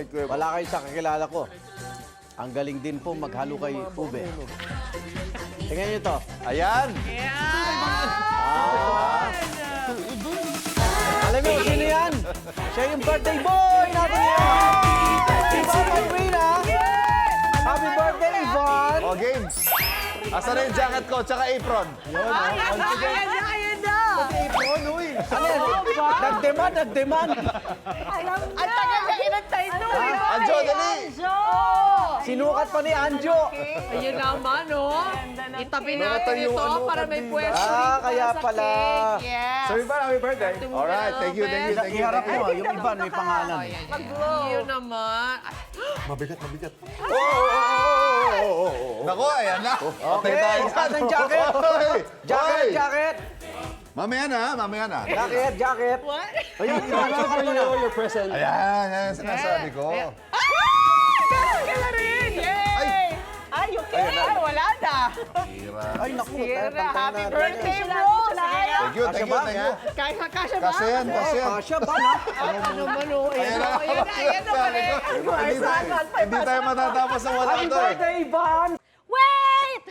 Wala kayo sa kakilala ko. Ang galing din po maghalo kay ube. Tingnan nyo to. Ayan. Alam mo, sino yan? Siya yung birthday boy natin yan! Ivan Malvina! Happy birthday, Ivan! O, games. Asan na yung jacket ko, tsaka apron? Ayan na! Apron, uy! Ano yan? Nagdemand, nagdemand! Ang tagal na inantay to. Anjo, dali! Sinukat pa ni Anjo! Ayun naman, oh. Itabi natin ito para may pwesto Ah, dito kaya sa pala. cake. Yes. Sir Ivan, happy birthday. Alright, thank you. Iharap mo, yung Ivan may pangalan. Yun naman. Nako, ayan na. Okay, saan ang jacket? Jacket, jacket! Mamaya na. Jacket, jacket! What? Ayun, sukat mo na. Ayan, sinasabi ko. Meron ka na rin! Yay! Ay, okay. Wala na. Ay, naku. Sira, happy birthday, bro! Thank you. Kasya ba? Kasi yan. Kasya ba na? Ano man, oh. Ayan na. Ayan na pala. Hindi tayo matatapos ng wala Happy to eh. birthday, Ivan! Wait!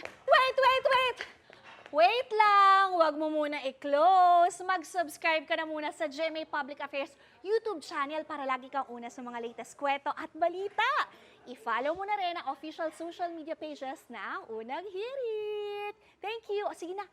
Wait lang! Huwag mo muna i-close. Mag-subscribe ka na muna sa GMA Public Affairs YouTube channel para lagi kang una sa mga latest kwento at balita. I-follow mo na rin ang official social media pages ng Unang Hirit. Thank you. O, sige na.